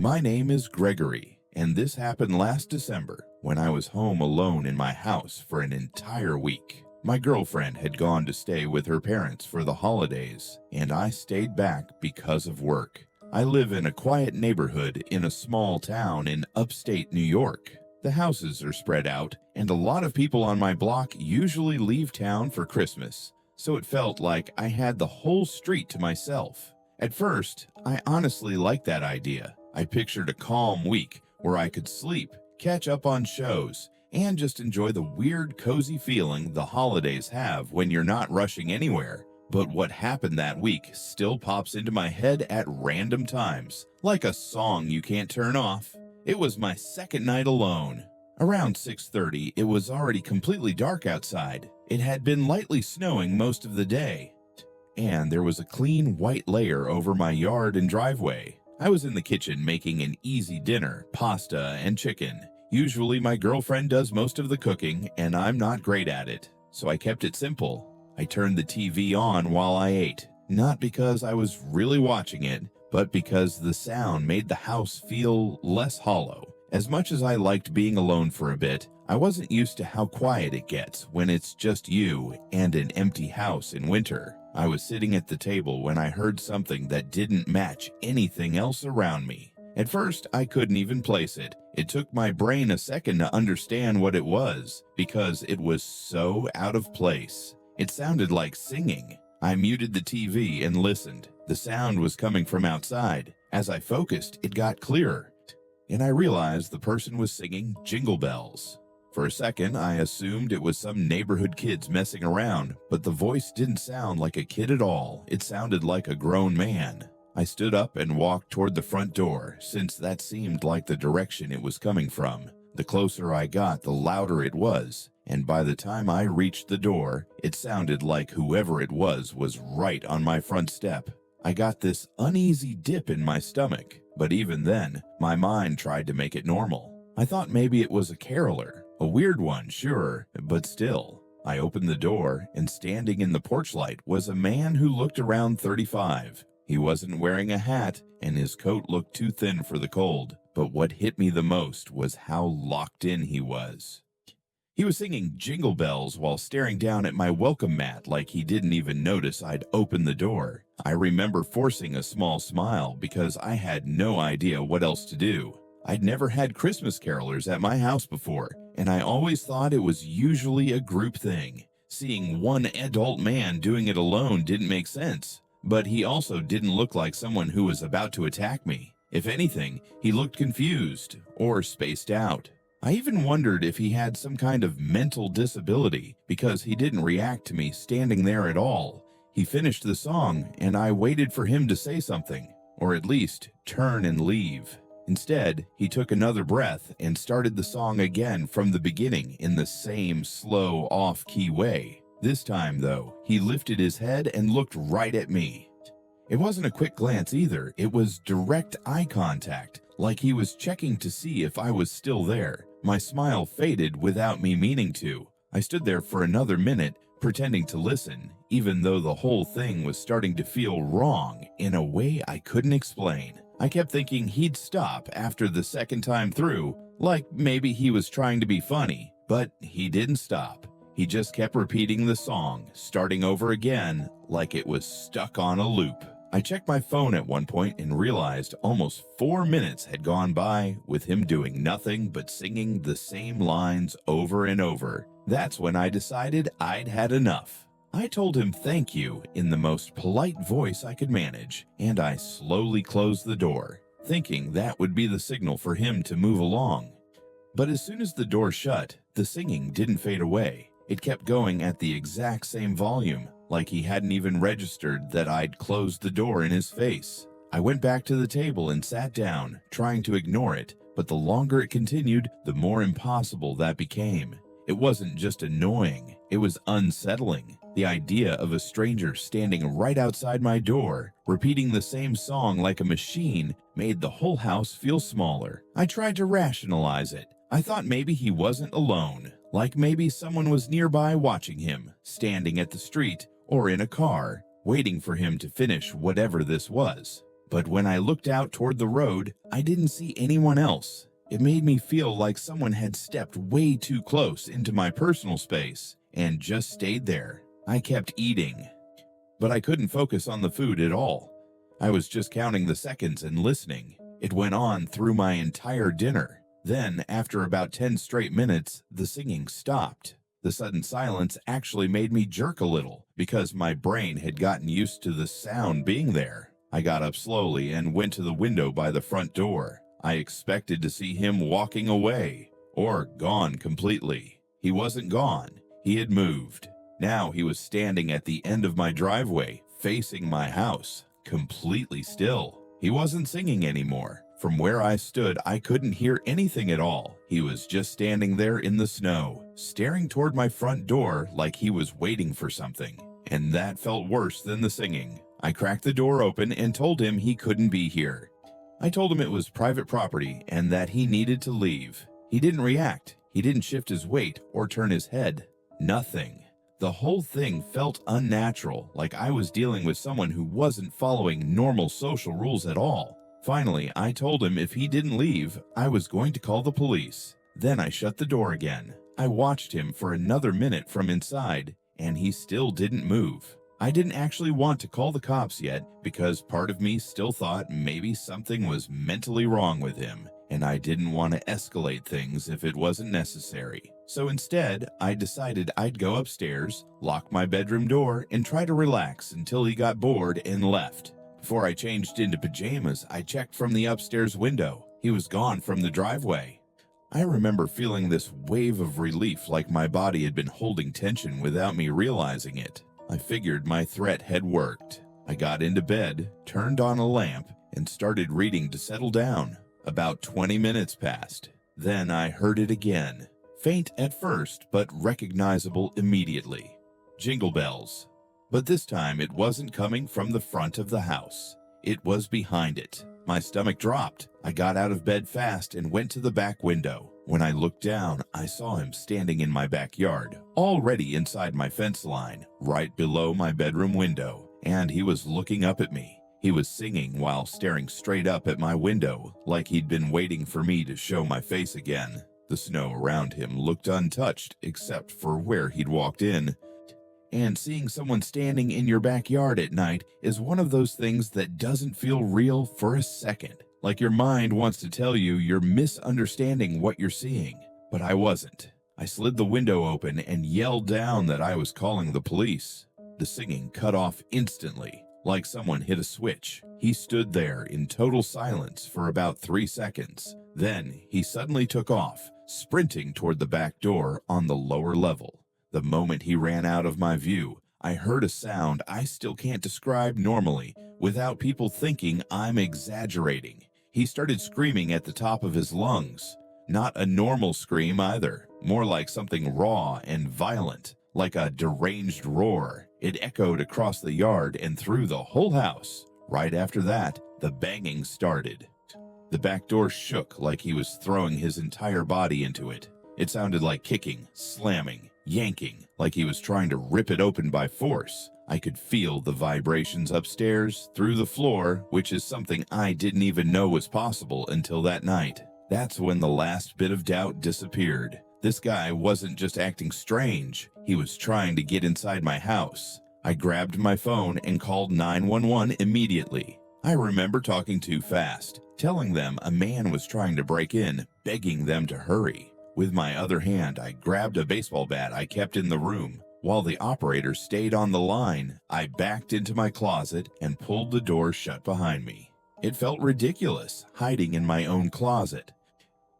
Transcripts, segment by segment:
My name is Gregory, and this happened last December when I was home alone in my house for an entire week. My girlfriend had gone to stay with her parents for the holidays, and I stayed back because of work. I live in a quiet neighborhood in a small town in upstate New York. The houses are spread out, and a lot of people on my block usually leave town for Christmas, so it felt like I had the whole street to myself. At first, I honestly liked that idea. I pictured a calm week where I could sleep, catch up on shows, and just enjoy the weird, cozy feeling the holidays have when you're not rushing anywhere. But what happened that week still pops into my head at random times, like a song you can't turn off. It was my second night alone. Around 6:30, it was already completely dark outside. It had been lightly snowing most of the day, and there was a clean white layer over my yard and driveway. I was in the kitchen making an easy dinner, pasta and chicken. Usually my girlfriend does most of the cooking, and I'm not great at it, so I kept it simple. I turned the TV on while I ate, not because I was really watching it, but because the sound made the house feel less hollow. As much as I liked being alone for a bit, I wasn't used to how quiet it gets when it's just you and an empty house in winter. I was sitting at the table when I heard something that didn't match anything else around me. At first, I couldn't even place it. It took my brain a second to understand what it was, because it was so out of place. It sounded like singing. I muted the TV and listened. The sound was coming from outside. As I focused, it got clearer, and I realized the person was singing Jingle Bells. For a second, I assumed it was some neighborhood kids messing around, but the voice didn't sound like a kid at all. It sounded like a grown man. I stood up and walked toward the front door, since that seemed like the direction it was coming from. The closer I got, the louder it was, and by the time I reached the door, it sounded like whoever it was right on my front step. I got this uneasy dip in my stomach, but even then, my mind tried to make it normal. I thought maybe it was a caroler. A weird one, sure, but still. I opened the door, and standing in the porch light was a man who looked around 35. He wasn't wearing a hat, and his coat looked too thin for the cold. But what hit me the most was how locked in he was. He was singing Jingle Bells while staring down at my welcome mat like he didn't even notice I'd opened the door. I remember forcing a small smile because I had no idea what else to do. I'd never had Christmas carolers at my house before, and I always thought it was usually a group thing. Seeing one adult man doing it alone didn't make sense, but he also didn't look like someone who was about to attack me. If anything, he looked confused or spaced out. I even wondered if he had some kind of mental disability because he didn't react to me standing there at all. He finished the song, and I waited for him to say something, or at least turn and leave. Instead, he took another breath and started the song again from the beginning in the same slow, off-key way. This time, though, he lifted his head and looked right at me. It wasn't a quick glance either. It was direct eye contact, like he was checking to see if I was still there. My smile faded without me meaning to. I stood there for another minute, pretending to listen, even though the whole thing was starting to feel wrong in a way I couldn't explain. I kept thinking he'd stop after the second time through, like maybe he was trying to be funny, but he didn't stop. He just kept repeating the song, starting over again, like it was stuck on a loop. I checked my phone at one point and realized almost 4 minutes had gone by with him doing nothing but singing the same lines over and over. That's when I decided I'd had enough. I told him thank you in the most polite voice I could manage, and I slowly closed the door, thinking that would be the signal for him to move along. But as soon as the door shut, the singing didn't fade away. It kept going at the exact same volume, like he hadn't even registered that I'd closed the door in his face. I went back to the table and sat down, trying to ignore it, but the longer it continued, the more impossible that became. It wasn't just annoying, it was unsettling. The idea of a stranger standing right outside my door, repeating the same song like a machine, made the whole house feel smaller. I tried to rationalize it. I thought maybe he wasn't alone, like maybe someone was nearby watching him, standing at the street or in a car, waiting for him to finish whatever this was. But when I looked out toward the road, I didn't see anyone else. It made me feel like someone had stepped way too close into my personal space and just stayed there. I kept eating, but I couldn't focus on the food at all. I was just counting the seconds and listening. It went on through my entire dinner. Then, after about 10 straight minutes, the singing stopped. The sudden silence actually made me jerk a little because my brain had gotten used to the sound being there. I got up slowly and went to the window by the front door. I expected to see him walking away or gone completely. He wasn't gone. He had moved. Now he was standing at the end of my driveway, facing my house, completely still. He wasn't singing anymore. From where I stood, I couldn't hear anything at all. He was just standing there in the snow, staring toward my front door like he was waiting for something. And that felt worse than the singing. I cracked the door open and told him he couldn't be here. I told him it was private property and that he needed to leave. He didn't react. He didn't shift his weight or turn his head. Nothing. The whole thing felt unnatural, like I was dealing with someone who wasn't following normal social rules at all. Finally, I told him if he didn't leave, I was going to call the police. Then I shut the door again. I watched him for another minute from inside, and he still didn't move. I didn't actually want to call the cops yet because part of me still thought maybe something was mentally wrong with him, and I didn't want to escalate things if it wasn't necessary. So instead, I decided I'd go upstairs, lock my bedroom door, and try to relax until he got bored and left. Before I changed into pajamas, I checked from the upstairs window. He was gone from the driveway. I remember feeling this wave of relief like my body had been holding tension without me realizing it. I figured my threat had worked. I got into bed, turned on a lamp, and started reading to settle down. About 20 minutes passed. Then I heard it again. Faint at first, but recognizable immediately. Jingle bells. But this time it wasn't coming from the front of the house. It was behind it. My stomach dropped. I got out of bed fast and went to the back window. When I looked down, I saw him standing in my backyard, already inside my fence line, right below my bedroom window, and he was looking up at me. He was singing while staring straight up at my window, like he'd been waiting for me to show my face again. The snow around him looked untouched except for where he'd walked in. And seeing someone standing in your backyard at night is one of those things that doesn't feel real for a second. Like your mind wants to tell you you're misunderstanding what you're seeing. But I wasn't. I slid the window open and yelled down that I was calling the police. The singing cut off instantly, like someone hit a switch. He stood there in total silence for about 3 seconds. Then he suddenly took off, sprinting toward the back door on the lower level. The moment he ran out of my view, I heard a sound I still can't describe normally without people thinking I'm exaggerating. He started screaming at the top of his lungs. Not a normal scream either, more like something raw and violent, like a deranged roar. It echoed across the yard and through the whole house. Right after that, the banging started. The back door shook like he was throwing his entire body into it. It sounded like kicking, slamming, yanking, like he was trying to rip it open by force. I could feel the vibrations upstairs, through the floor, which is something I didn't even know was possible until that night. That's when the last bit of doubt disappeared. This guy wasn't just acting strange, he was trying to get inside my house. I grabbed my phone and called 911 immediately. I remember talking too fast, telling them a man was trying to break in, begging them to hurry. With my other hand, I grabbed a baseball bat I kept in the room. While the operator stayed on the line, I backed into my closet and pulled the door shut behind me. It felt ridiculous, hiding in my own closet.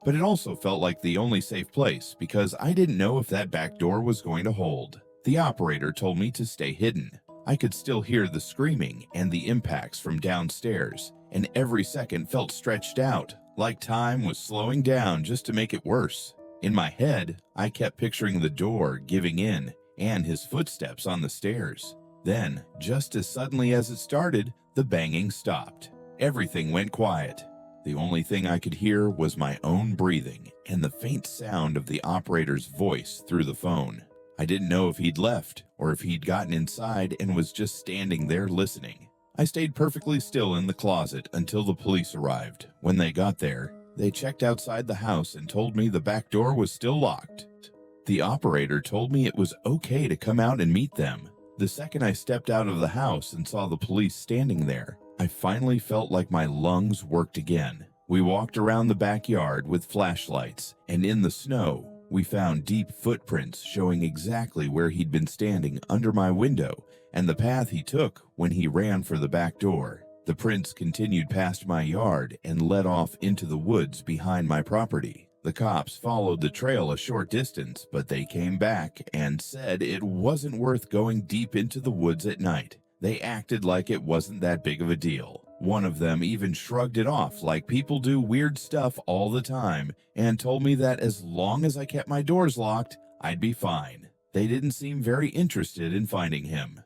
But it also felt like the only safe place because I didn't know if that back door was going to hold. The operator told me to stay hidden. I could still hear the screaming and the impacts from downstairs, and every second felt stretched out, like time was slowing down just to make it worse. In my head, I kept picturing the door giving in and his footsteps on the stairs. Then, just as suddenly as it started, the banging stopped. Everything went quiet. The only thing I could hear was my own breathing and the faint sound of the operator's voice through the phone. I didn't know if he'd left or if he'd gotten inside and was just standing there listening. I stayed perfectly still in the closet until the police arrived. When they got there, they checked outside the house and told me the back door was still locked. The operator told me it was okay to come out and meet them. The second I stepped out of the house and saw the police standing there, I finally felt like my lungs worked again. We walked around the backyard with flashlights, and in the snow, we found deep footprints showing exactly where he'd been standing under my window and the path he took when he ran for the back door. The prints continued past my yard and led off into the woods behind my property. The cops followed the trail a short distance, but they came back and said it wasn't worth going deep into the woods at night. They acted like it wasn't that big of a deal. One of them even shrugged it off like people do weird stuff all the time and told me that as long as I kept my doors locked, I'd be fine. They didn't seem very interested in finding him.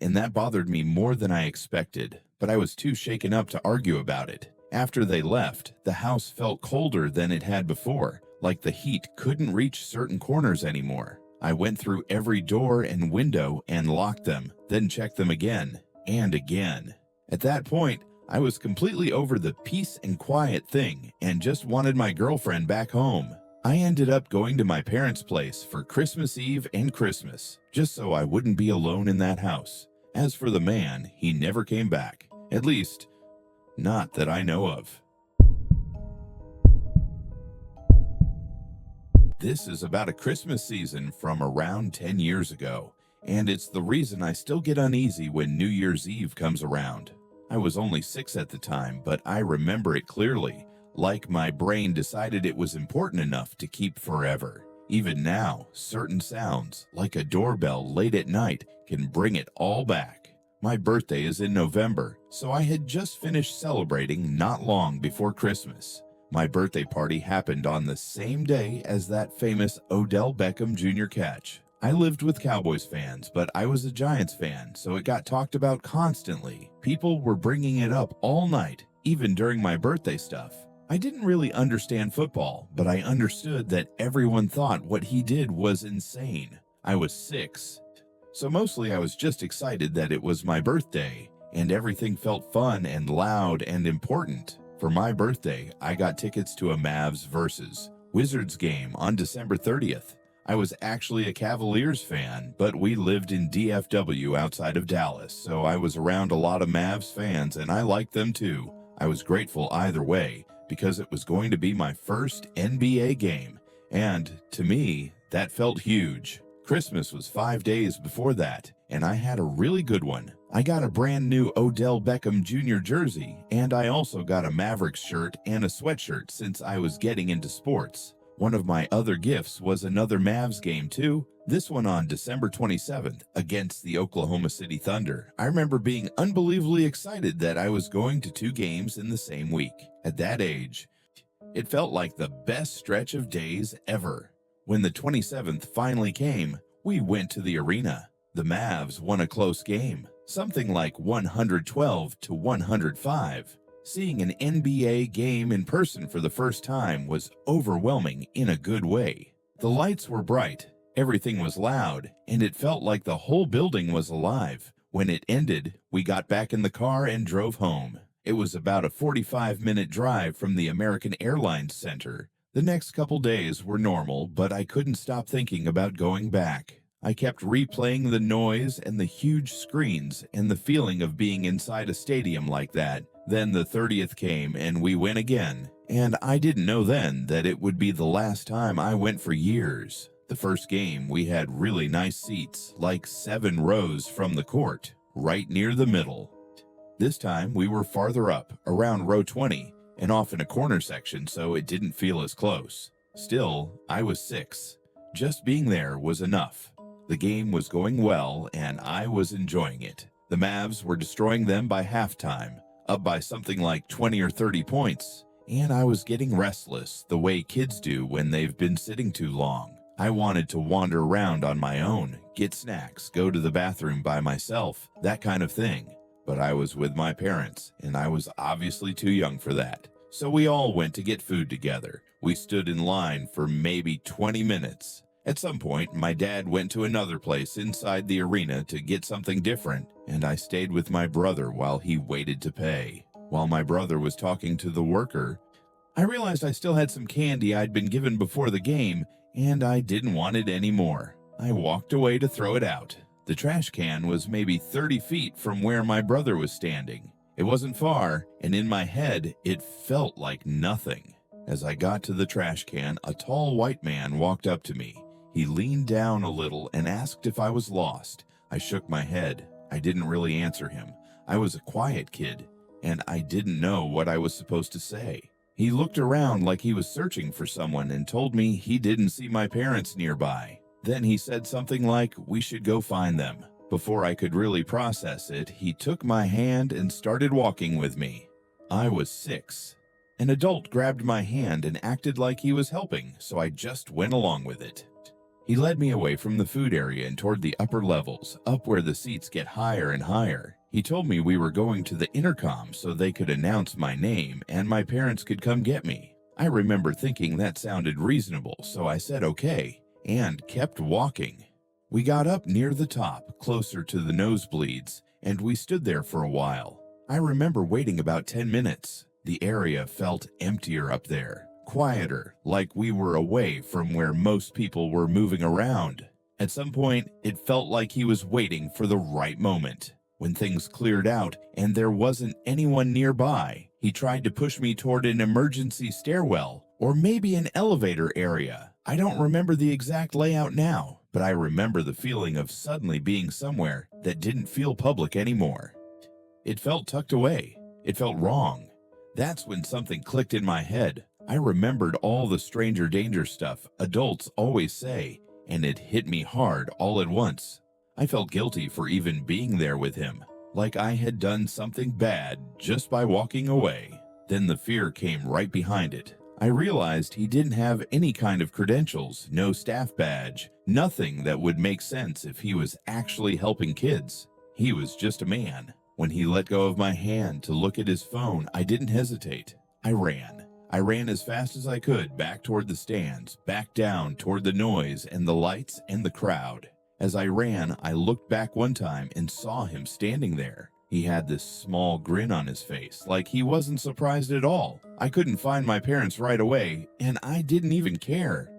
And that bothered me more than I expected, but I was too shaken up to argue about it. After they left, the house felt colder than it had before, like the heat couldn't reach certain corners anymore. I went through every door and window and locked them, then checked them again and again. At that point, I was completely over the peace and quiet thing and just wanted my girlfriend back home. I ended up going to my parents' place for Christmas Eve and Christmas, just so I wouldn't be alone in that house. As for the man, he never came back. At least, not that I know of. This is about a Christmas season from around 10 years ago, and it's the reason I still get uneasy when New Year's Eve comes around. I was only 6 at the time, but I remember it clearly, like my brain decided it was important enough to keep forever. Even now, certain sounds, like a doorbell late at night, can bring it all back. My birthday is in November, so I had just finished celebrating not long before Christmas. My birthday party happened on the same day as that famous Odell Beckham Jr. catch. I lived with Cowboys fans, but I was a Giants fan, so it got talked about constantly. People were bringing it up all night, even during my birthday stuff. I didn't really understand football, but I understood that everyone thought what he did was insane. I was 6, so mostly I was just excited that it was my birthday, and everything felt fun and loud and important. For my birthday, I got tickets to a Mavs versus Wizards game on December 30th. I was actually a Cavaliers fan, but we lived in DFW outside of Dallas, so I was around a lot of Mavs fans and I liked them too. I was grateful either way, because it was going to be my first NBA game, and to me, that felt huge. Christmas was 5 days before that, and I had a really good one. I got a brand new Odell Beckham Jr. jersey, and I also got a Mavericks shirt and a sweatshirt since I was getting into sports. One of my other gifts was another Mavs game too, this one on December 27th against the Oklahoma City Thunder. I remember being unbelievably excited that I was going to 2 games in the same week. At that age, it felt like the best stretch of days ever. When the 27th finally came, we went to the arena. The Mavs won a close game, something like 112-105. Seeing an NBA game in person for the first time was overwhelming in a good way. The lights were bright, everything was loud, and it felt like the whole building was alive. When it ended, we got back in the car and drove home. It was about a 45-minute drive from the American Airlines Center. The next couple days were normal, but I couldn't stop thinking about going back. I kept replaying the noise and the huge screens and the feeling of being inside a stadium like that. Then the 30th came and we went again, and I didn't know then that it would be the last time I went for years. The first game we had really nice seats, like 7 rows from the court, right near the middle. This time we were farther up, around row 20, and off in a corner section, so it didn't feel as close. Still, I was 6. Just being there was enough. The game was going well, and I was enjoying it. The Mavs were destroying them by halftime, up by something like 20 or 30 points, and I was getting restless the way kids do when they've been sitting too long. I wanted to wander around on my own, get snacks, go to the bathroom by myself, that kind of thing. But I was with my parents, and I was obviously too young for that. So we all went to get food together. We stood in line for maybe 20 minutes. At some point, my dad went to another place inside the arena to get something different, and I stayed with my brother while he waited to pay. While my brother was talking to the worker, I realized I still had some candy I'd been given before the game, and I didn't want it anymore. I walked away to throw it out. The trash can was maybe 30 feet from where my brother was standing. It wasn't far, and in my head, it felt like nothing. As I got to the trash can, a tall white man walked up to me. He leaned down a little and asked if I was lost. I shook my head. I didn't really answer him. I was a quiet kid, and I didn't know what I was supposed to say. He looked around like he was searching for someone and told me he didn't see my parents nearby. Then he said something like we should go find them. Before I could really process it, he took my hand and started walking with me. I was 6. An adult grabbed my hand and acted like he was helping, so I just went along with it. He led me away from the food area and toward the upper levels, up where the seats get higher and higher. He told me we were going to the intercom so they could announce my name and my parents could come get me. I remember thinking that sounded reasonable, so I said okay, and kept walking. We got up near the top, closer to the nosebleeds, and we stood there for a while. I remember waiting about 10 minutes. The area felt emptier up there, quieter, like we were away from where most people were moving around. At some point, it felt like he was waiting for the right moment. When things cleared out and there wasn't anyone nearby, he tried to push me toward an emergency stairwell or maybe an elevator area. I don't remember the exact layout now, but I remember the feeling of suddenly being somewhere that didn't feel public anymore. It felt tucked away. It felt wrong. That's when something clicked in my head. I remembered all the stranger danger stuff adults always say, and it hit me hard all at once. I felt guilty for even being there with him, like I had done something bad just by walking away. Then the fear came right behind it. I realized he didn't have any kind of credentials, no staff badge, nothing that would make sense if he was actually helping kids. He was just a man. When he let go of my hand to look at his phone, I didn't hesitate. I ran. I ran as fast as I could back toward the stands, back down toward the noise and the lights and the crowd. As I ran, I looked back one time and saw him standing there. He had this small grin on his face, like he wasn't surprised at all. I couldn't find my parents right away, and I didn't even care.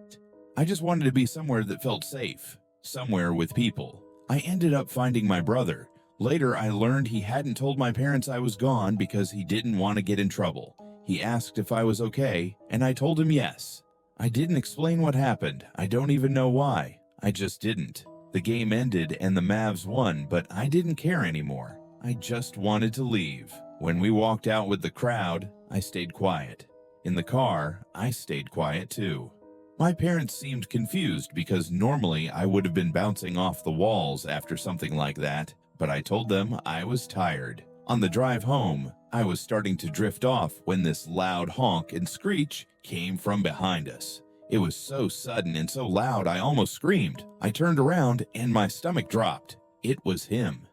I just wanted to be somewhere that felt safe, somewhere with people. I ended up finding my brother. Later, I learned he hadn't told my parents I was gone because he didn't want to get in trouble. He asked if I was okay, and I told him yes. I didn't explain what happened. I don't even know why. I just didn't. The game ended and the Mavs won, but I didn't care anymore. I just wanted to leave. When we walked out with the crowd, I stayed quiet. In the car, I stayed quiet too. My parents seemed confused because normally I would have been bouncing off the walls after something like that, but I told them I was tired. On the drive home, I was starting to drift off when this loud honk and screech came from behind us. It was so sudden and so loud I almost screamed. I turned around and my stomach dropped. It was him.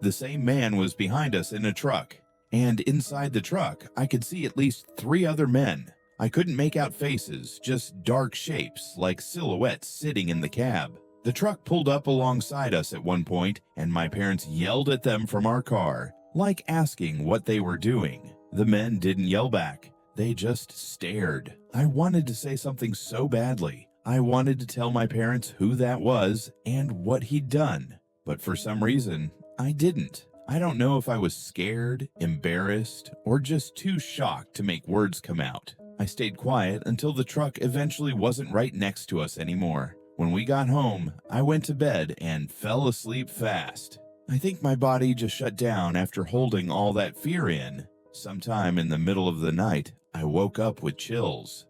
The same man was behind us in a truck, and inside the truck I could see at least 3 other men. I couldn't make out faces, just dark shapes like silhouettes sitting in the cab. The truck pulled up alongside us at one point, and my parents yelled at them from our car, like asking what they were doing. The men didn't yell back. They just stared. I wanted to say something so badly. I wanted to tell my parents who that was and what he'd done. But for some reason, I didn't. I don't know if I was scared, embarrassed, or just too shocked to make words come out. I stayed quiet until the truck eventually wasn't right next to us anymore. When we got home, I went to bed and fell asleep fast. I think my body just shut down after holding all that fear in. Sometime in the middle of the night, I woke up with chills.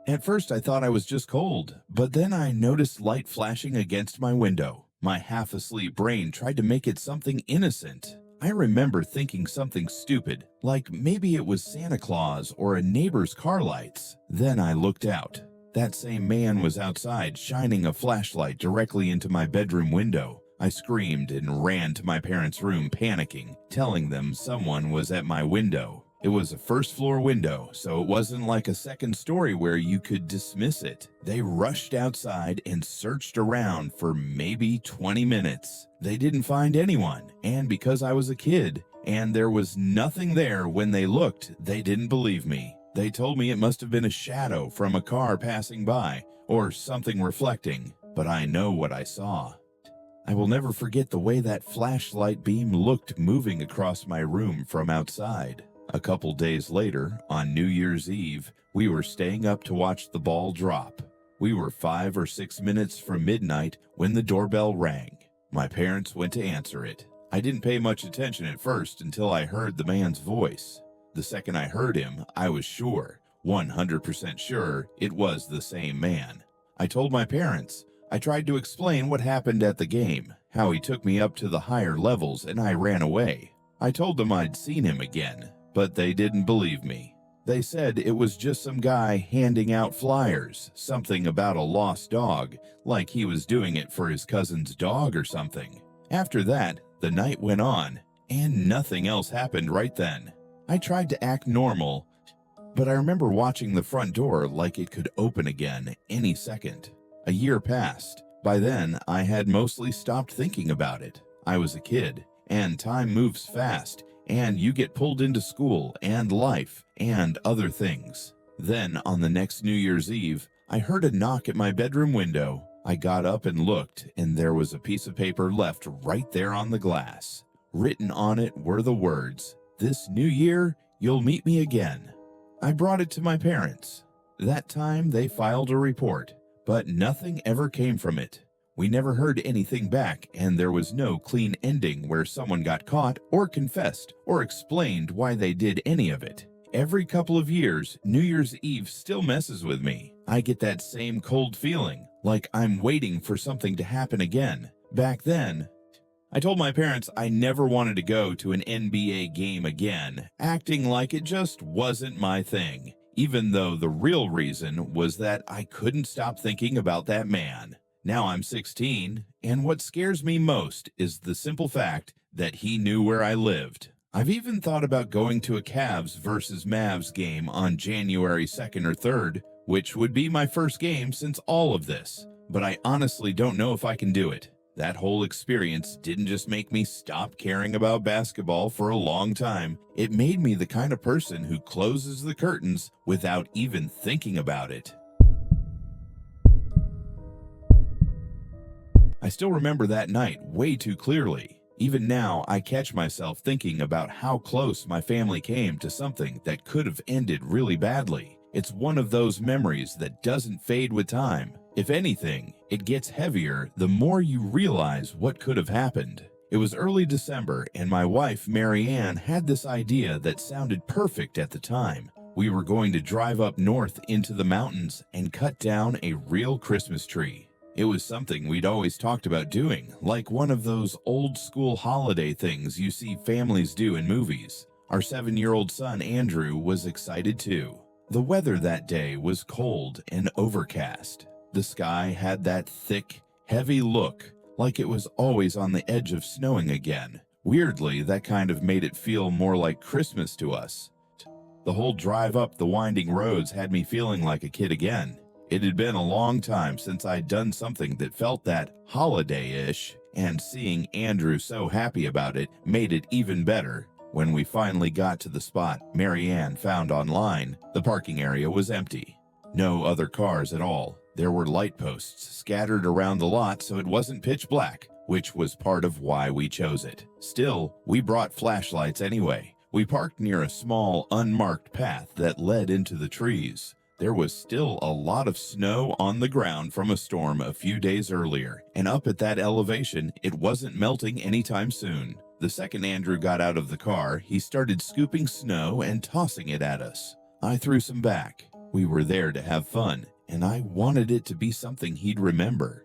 At first I thought I was just cold, but then I noticed light flashing against my window. My half-asleep brain tried to make it something innocent. I remember thinking something stupid, like maybe it was Santa Claus or a neighbor's car lights. Then I looked out. That same man was outside, shining a flashlight directly into my bedroom window. I screamed and ran to my parents' room, panicking, telling them someone was at my window. It was a first-floor window, so it wasn't like a second story where you could dismiss it. They rushed outside and searched around for maybe 20 minutes. They didn't find anyone, and because I was a kid and there was nothing there when they looked, they didn't believe me. They told me it must have been a shadow from a car passing by or something reflecting, but I know what I saw. I will never forget the way that flashlight beam looked moving across my room from outside. A couple days later, on New Year's Eve, we were staying up to watch the ball drop. We were 5 or 6 minutes from midnight when the doorbell rang. My parents went to answer it. I didn't pay much attention at first until I heard the man's voice. The second I heard him, I was sure, 100% sure, it was the same man. I told my parents. I tried to explain what happened at the game, how he took me up to the higher levels and I ran away. I told them I'd seen him again, but they didn't believe me. They said it was just some guy handing out flyers, something about a lost dog, like he was doing it for his cousin's dog or something. After that, the night went on, and nothing else happened right then. I tried to act normal, but I remember watching the front door like it could open again any second. A year passed. By then, I had mostly stopped thinking about it. I was a kid, and time moves fast, and you get pulled into school and life and other things. Then, on the next New Year's Eve, I heard a knock at my bedroom window. I got up and looked, and there was a piece of paper left right there on the glass. Written on it were the words, "This new year, you'll meet me again." I brought it to my parents. That time, they filed a report, but nothing ever came from it. We never heard anything back, and there was no clean ending where someone got caught or confessed or explained why they did any of it. Every couple of years, New Year's Eve still messes with me. I get that same cold feeling, like I'm waiting for something to happen again. Back then, I told my parents I never wanted to go to an NBA game again, acting like it just wasn't my thing, even though the real reason was that I couldn't stop thinking about that man. Now I'm 16, and what scares me most is the simple fact that he knew where I lived. I've even thought about going to a Cavs versus Mavs game on January 2nd or 3rd, which would be my first game since all of this, but I honestly don't know if I can do it. That whole experience didn't just make me stop caring about basketball for a long time. It made me the kind of person who closes the curtains without even thinking about it. I still remember that night way too clearly. Even now, I catch myself thinking about how close my family came to something that could have ended really badly. It's one of those memories that doesn't fade with time. If anything, it gets heavier the more you realize what could have happened. It was early December, and my wife, Mary Ann, had this idea that sounded perfect at the time. We were going to drive up north into the mountains and cut down a real Christmas tree. It was something we'd always talked about doing, like one of those old-school holiday things you see families do in movies. Our 7-year-old son, Andrew, was excited too. The weather that day was cold and overcast. The sky had that thick, heavy look, like it was always on the edge of snowing again. Weirdly, that kind of made it feel more like Christmas to us. The whole drive up the winding roads had me feeling like a kid again. It had been a long time since I'd done something that felt that holiday-ish, and seeing Andrew so happy about it made it even better. When we finally got to the spot Mary Ann found online, the parking area was empty. No other cars at all. There were light posts scattered around the lot so it wasn't pitch black, which was part of why we chose it. Still, we brought flashlights anyway. We parked near a small, unmarked path that led into the trees. There was still a lot of snow on the ground from a storm a few days earlier, and up at that elevation, it wasn't melting anytime soon. The second Andrew got out of the car, he started scooping snow and tossing it at us. I threw some back. We were there to have fun, and I wanted it to be something he'd remember.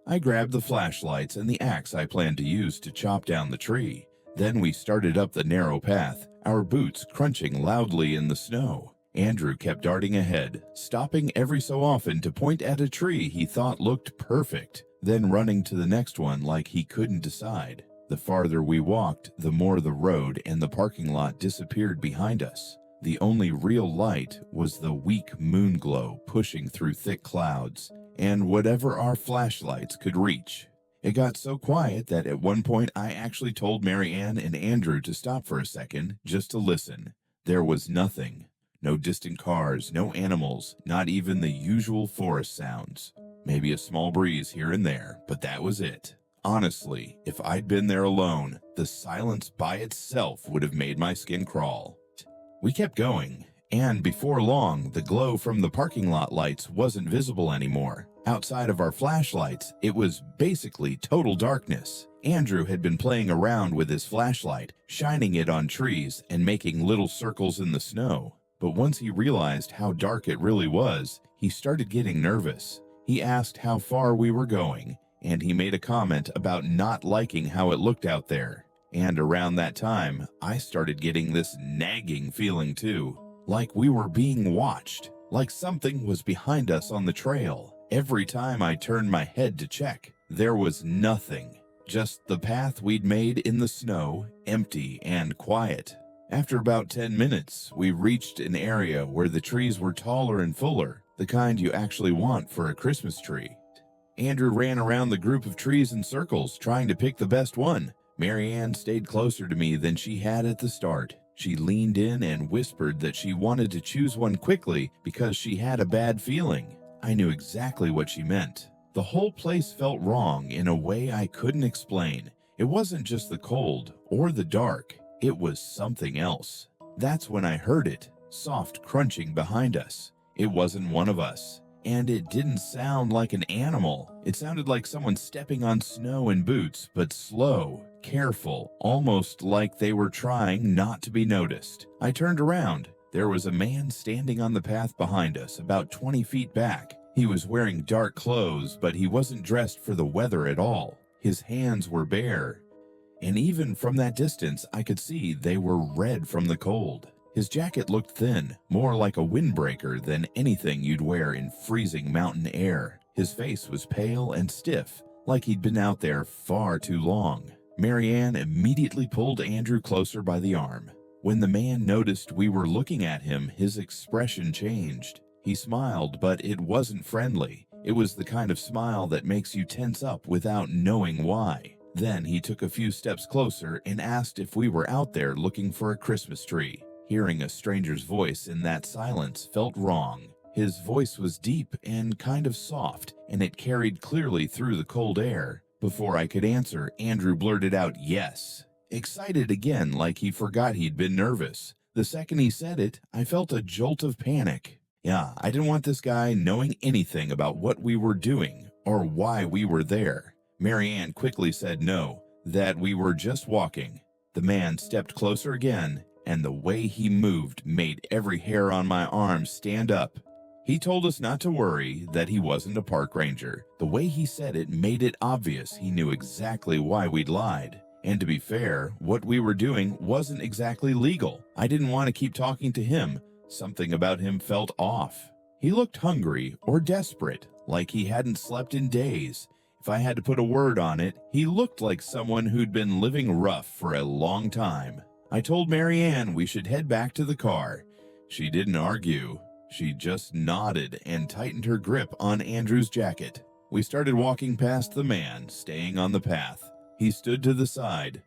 I grabbed the flashlights and the axe I planned to use to chop down the tree. Then we started up the narrow path, our boots crunching loudly in the snow. Andrew kept darting ahead, stopping every so often to point at a tree he thought looked perfect, then running to the next one like he couldn't decide. The farther we walked, the more the road and the parking lot disappeared behind us. The only real light was the weak moon glow pushing through thick clouds, and whatever our flashlights could reach. It got so quiet that at one point I actually told Mary Ann and Andrew to stop for a second just to listen. There was nothing. No distant cars, no animals, not even the usual forest sounds. Maybe a small breeze here and there, but that was it. Honestly, if I'd been there alone, the silence by itself would have made my skin crawl. We kept going, and before long, the glow from the parking lot lights wasn't visible anymore. Outside of our flashlights, it was basically total darkness. Andrew had been playing around with his flashlight, shining it on trees and making little circles in the snow. But once he realized how dark it really was, he started getting nervous. He asked how far we were going, and he made a comment about not liking how it looked out there. And around that time, I started getting this nagging feeling too, like we were being watched, like something was behind us on the trail. Every time I turned my head to check, there was nothing, just the path we'd made in the snow, empty and quiet. After about 10 minutes, we reached an area where the trees were taller and fuller, the kind you actually want for a Christmas tree. Andrew ran around the group of trees in circles, trying to pick the best one. Mary Ann stayed closer to me than she had at the start. She leaned in and whispered that she wanted to choose one quickly because she had a bad feeling. I knew exactly what she meant. The whole place felt wrong in a way I couldn't explain. It wasn't just the cold or the dark. It was something else. That's when I heard it, soft crunching behind us. It wasn't one of us. And it didn't sound like an animal. It sounded like someone stepping on snow in boots, but slow, careful, almost like they were trying not to be noticed. I turned around. There was a man standing on the path behind us, about 20 feet back. He was wearing dark clothes, but he wasn't dressed for the weather at all. His hands were bare, and even from that distance, I could see they were red from the cold. His jacket looked thin, more like a windbreaker than anything you'd wear in freezing mountain air. His face was pale and stiff, like he'd been out there far too long. Mary Ann immediately pulled Andrew closer by the arm. When the man noticed we were looking at him, his expression changed. He smiled, but it wasn't friendly. It was the kind of smile that makes you tense up without knowing why. Then he took a few steps closer and asked if we were out there looking for a Christmas tree. Hearing a stranger's voice in that silence felt wrong. His voice was deep and kind of soft, and it carried clearly through the cold air. Before I could answer, Andrew blurted out yes, excited again like he forgot he'd been nervous. The second he said it, I felt a jolt of panic. Yeah, I didn't want this guy knowing anything about what we were doing or why we were there. Mary Ann quickly said no, that we were just walking. The man stepped closer again, and the way he moved made every hair on my arm stand up. He told us not to worry, that he wasn't a park ranger. The way he said it made it obvious he knew exactly why we'd lied. And to be fair, what we were doing wasn't exactly legal. I didn't want to keep talking to him. Something about him felt off. He looked hungry or desperate, like he hadn't slept in days. If I had to put a word on it, he looked like someone who'd been living rough for a long time. I told Mary Ann we should head back to the car. She didn't argue. She just nodded and tightened her grip on Andrew's jacket. We started walking past the man, staying on the path. He stood to the side,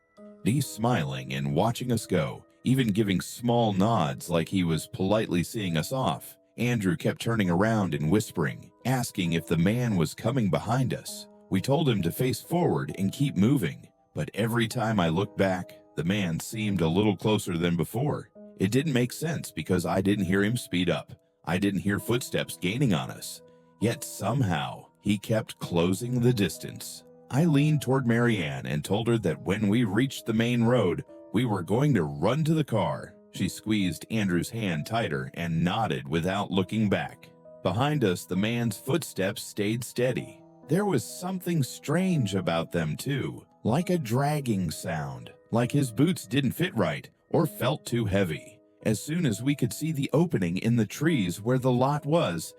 smiling and watching us go, even giving small nods like he was politely seeing us off. Andrew kept turning around and whispering, asking if the man was coming behind us. We told him to face forward and keep moving, but every time I looked back, the man seemed a little closer than before. It didn't make sense because I didn't hear him speed up. I didn't hear footsteps gaining on us. Yet somehow, he kept closing the distance. I leaned toward Mary Ann and told her that when we reached the main road, we were going to run to the car. She squeezed Andrew's hand tighter and nodded without looking back. Behind us, the man's footsteps stayed steady. There was something strange about them too, like a dragging sound, like his boots didn't fit right or felt too heavy. As soon as we could see the opening in the trees where the lot was,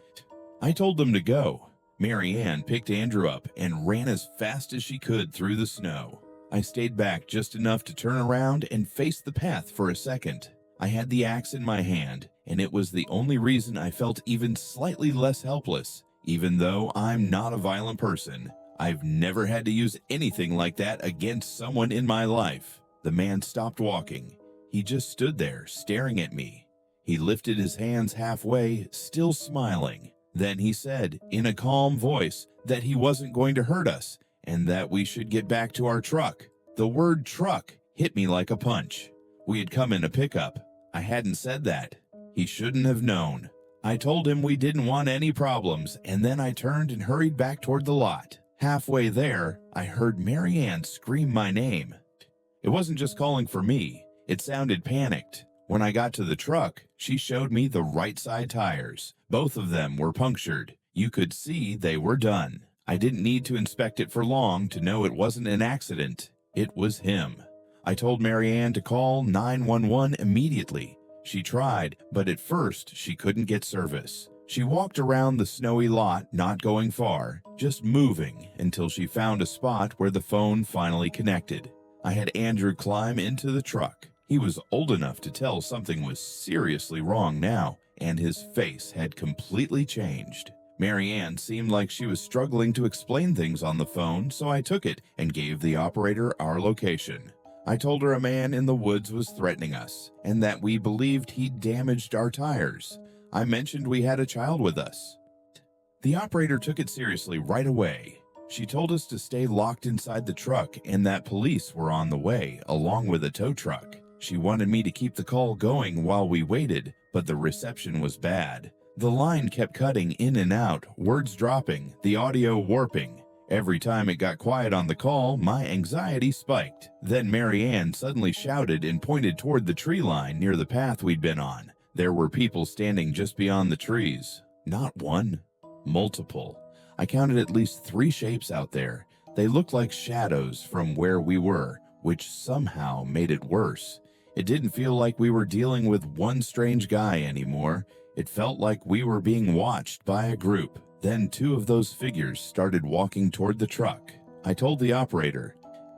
I told them to go. Mary Ann picked Andrew up and ran as fast as she could through the snow. I stayed back just enough to turn around and face the path for a second. I had the axe in my hand, and it was the only reason I felt even slightly less helpless. Even though I'm not a violent person, I've never had to use anything like that against someone in my life. The man stopped walking. He just stood there, staring at me. He lifted his hands halfway, still smiling. Then he said, in a calm voice, that he wasn't going to hurt us, and that we should get back to our truck. The word truck hit me like a punch. We had come in a pickup. I hadn't said that. He shouldn't have known. I told him we didn't want any problems, and then I turned and hurried back toward the lot. Halfway there, I heard Mary Ann scream my name. It wasn't just calling for me. It sounded panicked. When I got to the truck, she showed me the right side tires. Both of them were punctured. You could see they were done. I didn't need to inspect it for long to know it wasn't an accident. It was him. I told Mary Ann to call 911 immediately. She tried, but at first she couldn't get service. She walked around the snowy lot, not going far, just moving until she found a spot where the phone finally connected. I had Andrew climb into the truck. He was old enough to tell something was seriously wrong now, and his face had completely changed. Mary Ann seemed like she was struggling to explain things on the phone, so I took it and gave the operator our location. I told her a man in the woods was threatening us, and that we believed he'd damaged our tires. I mentioned we had a child with us. The operator took it seriously right away. She told us to stay locked inside the truck and that police were on the way, along with a tow truck. She wanted me to keep the call going while we waited, but the reception was bad. The line kept cutting in and out, words dropping, the audio warping. Every time it got quiet on the call, my anxiety spiked. Then Mary Ann suddenly shouted and pointed toward the tree line near the path we'd been on. There were people standing just beyond the trees. Not one, multiple. I counted at least 3 shapes out there. They looked like shadows from where we were, which somehow made it worse. It didn't feel like we were dealing with one strange guy anymore. It felt like we were being watched by a group. Then 2 of those figures started walking toward the truck. I told the operator,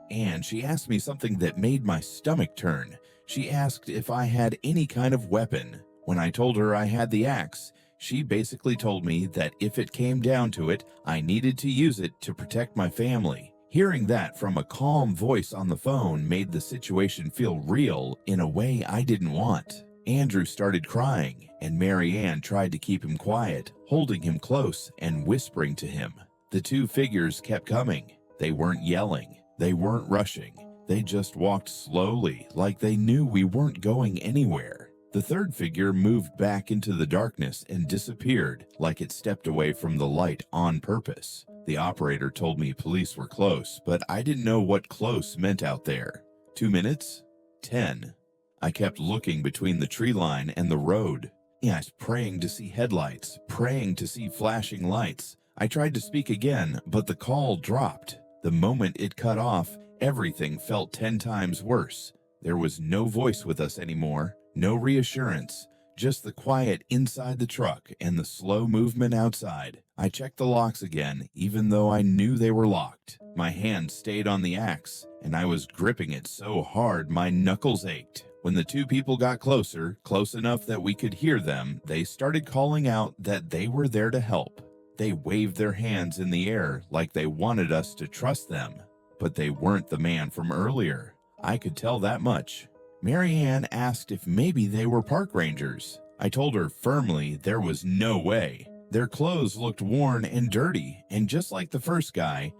and she asked me something that made my stomach turn. She asked if I had any kind of weapon. When I told her I had the axe, she basically told me that if it came down to it, I needed to use it to protect my family. Hearing that from a calm voice on the phone made the situation feel real in a way I didn't want. Andrew started crying, and Mary Ann tried to keep him quiet, holding him close and whispering to him. The 2 figures kept coming. They weren't yelling. They weren't rushing. They just walked slowly, like they knew we weren't going anywhere. The 3rd figure moved back into the darkness and disappeared, like it stepped away from the light on purpose. The operator told me police were close, but I didn't know what close meant out there. 2 minutes? 10. I kept looking between the tree line and the road. Yes, praying to see headlights, praying to see flashing lights. I tried to speak again, but the call dropped. The moment it cut off, everything felt 10 times worse. There was no voice with us anymore, no reassurance, just the quiet inside the truck and the slow movement outside. I checked the locks again, even though I knew they were locked. My hand stayed on the axe, and I was gripping it so hard my knuckles ached. When the 2 people got closer, close enough that we could hear them, they started calling out that they were there to help. They waved their hands in the air like they wanted us to trust them. But they weren't the man from earlier. I could tell that much. Mary Ann asked if maybe they were park rangers. I told her firmly there was no way. Their clothes looked worn and dirty, and just like the first guy,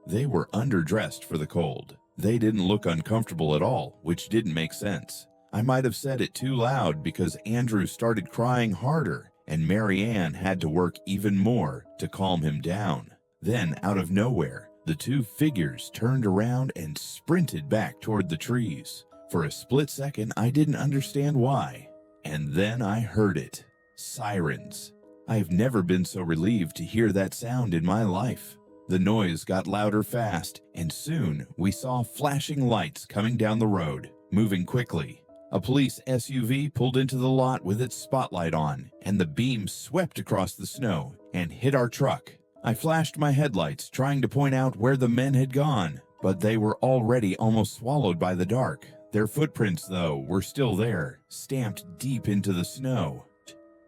they were underdressed for the cold. They didn't look uncomfortable at all, which didn't make sense. I might have said it too loud because Andrew started crying harder, and Mary Ann had to work even more to calm him down. Then, out of nowhere, the 2 figures turned around and sprinted back toward the trees. For a split second, I didn't understand why. And then I heard it. Sirens. I've never been so relieved to hear that sound in my life. The noise got louder fast, and soon we saw flashing lights coming down the road, moving quickly. A police SUV pulled into the lot with its spotlight on, and the beam swept across the snow and hit our truck. I flashed my headlights, trying to point out where the men had gone, but they were already almost swallowed by the dark. Their footprints, though, were still there, stamped deep into the snow.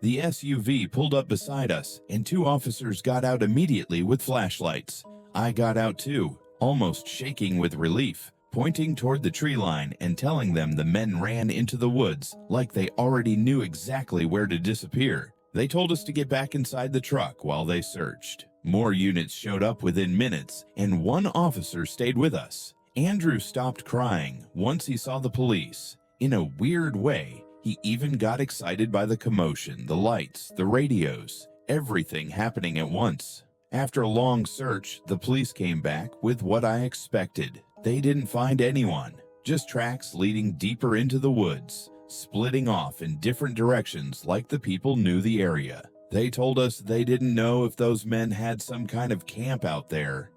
The SUV pulled up beside us, and 2 officers got out immediately with flashlights. I got out too, almost shaking with relief, pointing toward the tree line and telling them the men ran into the woods like they already knew exactly where to disappear. They told us to get back inside the truck while they searched. More units showed up within minutes, and 1 officer stayed with us. Andrew stopped crying once he saw the police. In a weird way, he even got excited by the commotion, the lights, the radios, everything happening at once. After a long search, the police came back with what I expected. They didn't find anyone, just tracks leading deeper into the woods, splitting off in different directions like the people knew the area. They told us they didn't know if those men had some kind of camp out there,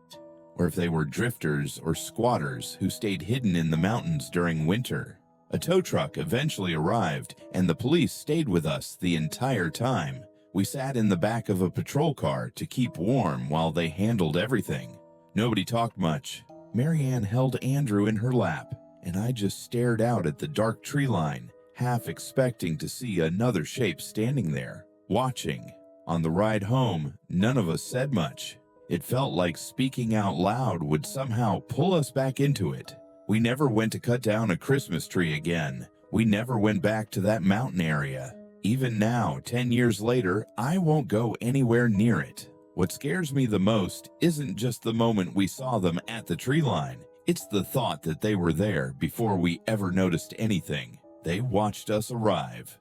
or if they were drifters or squatters who stayed hidden in the mountains during winter. A tow truck eventually arrived, and the police stayed with us the entire time. We sat in the back of a patrol car to keep warm while they handled everything. Nobody talked much. Marianne held Andrew in her lap, and I just stared out at the dark tree line, half expecting to see another shape standing there, watching. On the ride home, none of us said much. It felt like speaking out loud would somehow pull us back into it. We never went to cut down a Christmas tree again. We never went back to that mountain area. Even now, 10 years later, I won't go anywhere near it. What scares me the most isn't just the moment we saw them at the tree line. It's the thought that they were there before we ever noticed anything. They watched us arrive.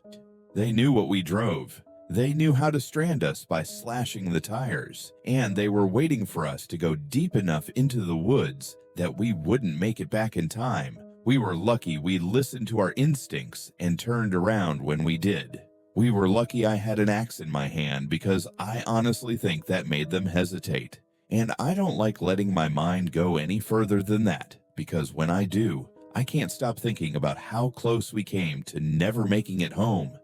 They knew what we drove. They knew how to strand us by slashing the tires, and they were waiting for us to go deep enough into the woods that we wouldn't make it back in time. We were lucky we listened to our instincts and turned around when we did. We were lucky I had an axe in my hand, because I honestly think that made them hesitate. And I don't like letting my mind go any further than that, because when I do, I can't stop thinking about how close we came to never making it home.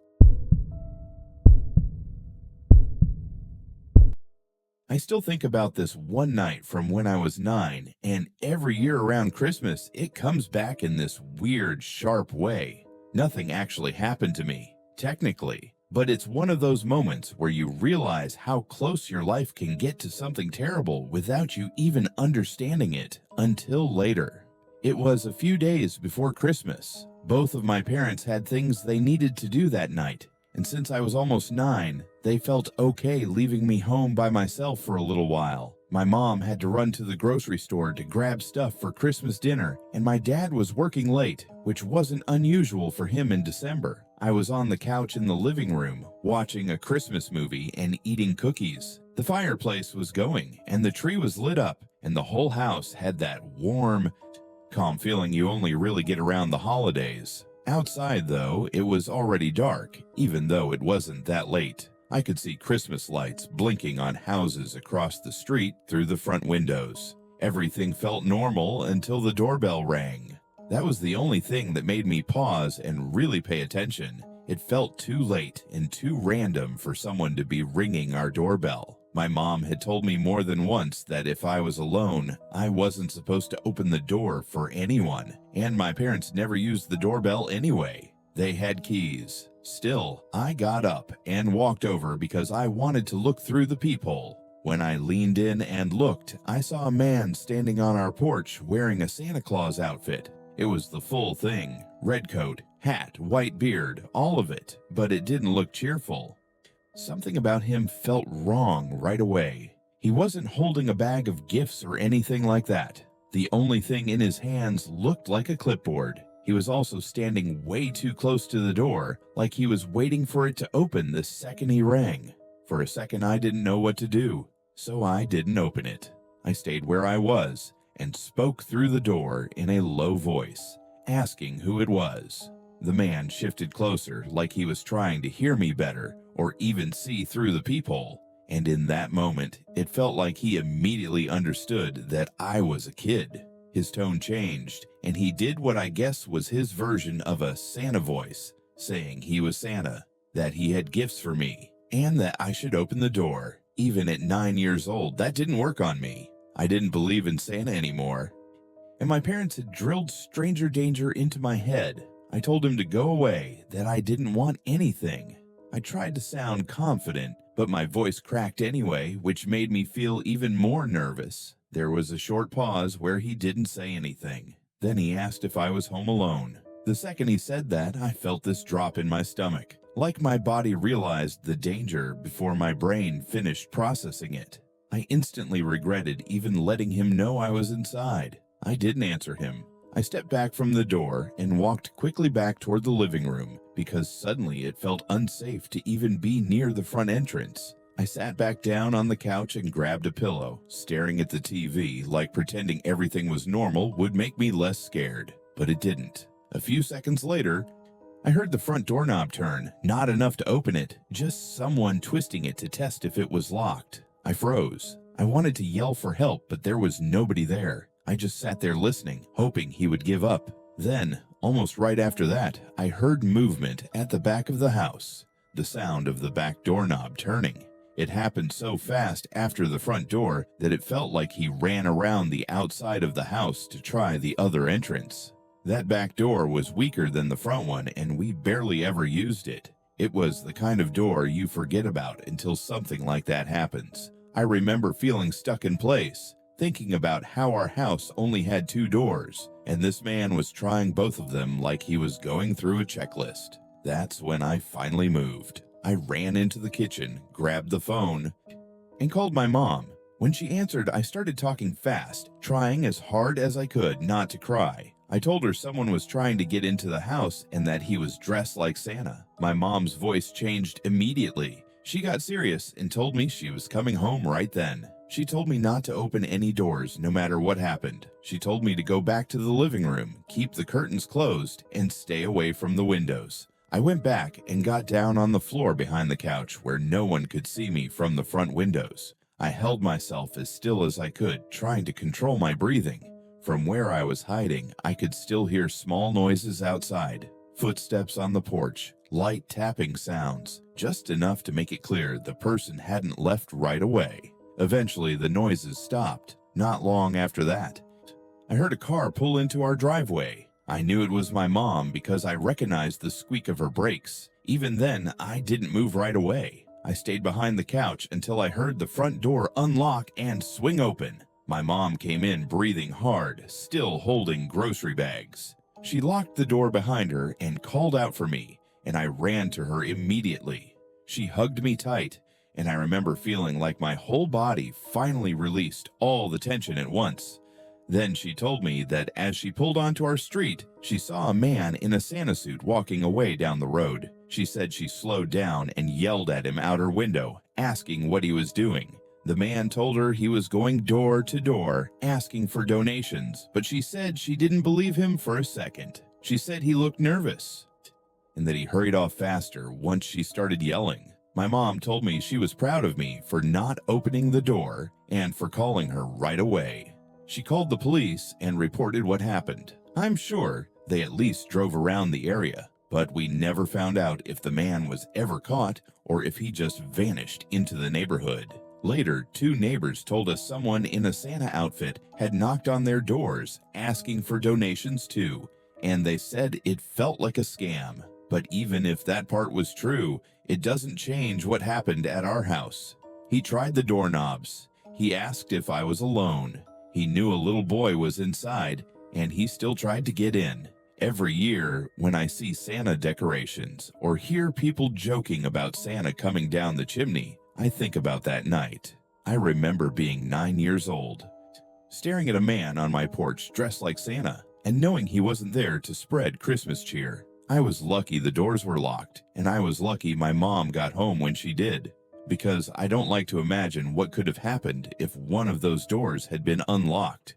I still think about this one night from when I was 9, and every year around Christmas, it comes back in this weird, sharp way. Nothing actually happened to me, technically, but it's one of those moments where you realize how close your life can get to something terrible without you even understanding it until later. It was a few days before Christmas. Both of my parents had things they needed to do that night, and since I was almost 9, they felt okay leaving me home by myself for a little while. My mom had to run to the grocery store to grab stuff for Christmas dinner, and my dad was working late, which wasn't unusual for him in December. I was on the couch in the living room, watching a Christmas movie and eating cookies. The fireplace was going, and the tree was lit up, and the whole house had that warm, calm feeling you only really get around the holidays. Outside, though, it was already dark, even though it wasn't that late. I could see Christmas lights blinking on houses across the street through the front windows. Everything felt normal until the doorbell rang. That was the only thing that made me pause and really pay attention. It felt too late and too random for someone to be ringing our doorbell. My mom had told me more than once that if I was alone, I wasn't supposed to open the door for anyone, and my parents never used the doorbell anyway. They had keys. Still, I got up and walked over because I wanted to look through the peephole. When I leaned in and looked, I saw a man standing on our porch wearing a Santa Claus outfit. It was the full thing: red coat, hat, white beard, all of it, but it didn't look cheerful. Something about him felt wrong right away. He wasn't holding a bag of gifts or anything like that. The only thing in his hands looked like a clipboard. He was also standing way too close to the door, like he was waiting for it to open the second he rang. For a second, I didn't know what to do, so I didn't open it. I stayed where I was and spoke through the door in a low voice, asking who it was. The man shifted closer, like he was trying to hear me better or even see through the peephole. And in that moment, it felt like he immediately understood that I was a kid. His tone changed, and he did what I guess was his version of a Santa voice, saying he was Santa, that he had gifts for me, and that I should open the door. Even at 9 years old, that didn't work on me. I didn't believe in Santa anymore. and my parents had drilled stranger danger into my head. I told him to go away, that I didn't want anything. I tried to sound confident, but my voice cracked anyway, which made me feel even more nervous. There was a short pause where he didn't say anything. Then he asked if I was home alone. The second he said that, I felt this drop in my stomach, like my body realized the danger before my brain finished processing it. I instantly regretted even letting him know I was inside. I didn't answer him. I stepped back from the door and walked quickly back toward the living room because suddenly it felt unsafe to even be near the front entrance. I sat back down on the couch and grabbed a pillow, staring at the TV like pretending everything was normal would make me less scared. But it didn't. A few seconds later, I heard the front doorknob turn, not enough to open it, just someone twisting it to test if it was locked. I froze. I wanted to yell for help, but there was nobody there. I just sat there listening, hoping he would give up. Then, almost right after that, I heard movement at the back of the house, the sound of the back doorknob turning. It happened so fast after the front door that it felt like he ran around the outside of the house to try the other entrance. That back door was weaker than the front one, and we barely ever used it. It was the kind of door you forget about until something like that happens. I remember feeling stuck in place, thinking about how our house only had 2 doors, and this man was trying both of them like he was going through a checklist. That's when I finally moved. I ran into the kitchen, grabbed the phone, and called my mom. When she answered, I started talking fast, trying as hard as I could not to cry. I told her someone was trying to get into the house and that he was dressed like Santa. My mom's voice changed immediately. She got serious and told me she was coming home right then. She told me not to open any doors no matter what happened. She told me to go back to the living room, keep the curtains closed, and stay away from the windows. I went back and got down on the floor behind the couch where no one could see me from the front windows. I held myself as still as I could, trying to control my breathing. From where I was hiding, I could still hear small noises outside, footsteps on the porch, light tapping sounds, just enough to make it clear the person hadn't left right away. Eventually, the noises stopped. Not long after that, I heard a car pull into our driveway. I knew it was my mom because I recognized the squeak of her brakes. Even then, I didn't move right away. I stayed behind the couch until I heard the front door unlock and swing open. My mom came in breathing hard, still holding grocery bags. She locked the door behind her and called out for me, and I ran to her immediately. She hugged me tight, and I remember feeling like my whole body finally released all the tension at once. Then she told me that as she pulled onto our street, she saw a man in a Santa suit walking away down the road. She said she slowed down and yelled at him out her window, asking what he was doing. The man told her he was going door to door, asking for donations, but she said she didn't believe him for a second. She said he looked nervous, and that he hurried off faster once she started yelling. My mom told me she was proud of me for not opening the door and for calling her right away. She called the police and reported what happened. I'm sure they at least drove around the area, but we never found out if the man was ever caught or if he just vanished into the neighborhood. Later, 2 neighbors told us someone in a Santa outfit had knocked on their doors asking for donations too, and they said it felt like a scam. But even if that part was true, it doesn't change what happened at our house. He tried the doorknobs. He asked if I was alone. He knew a little boy was inside, and he still tried to get in. Every year, when I see Santa decorations or hear people joking about Santa coming down the chimney, I think about that night. I remember being 9 years old, staring at a man on my porch dressed like Santa, and knowing he wasn't there to spread Christmas cheer. I was lucky the doors were locked, and I was lucky my mom got home when she did, because I don't like to imagine what could have happened if one of those doors had been unlocked.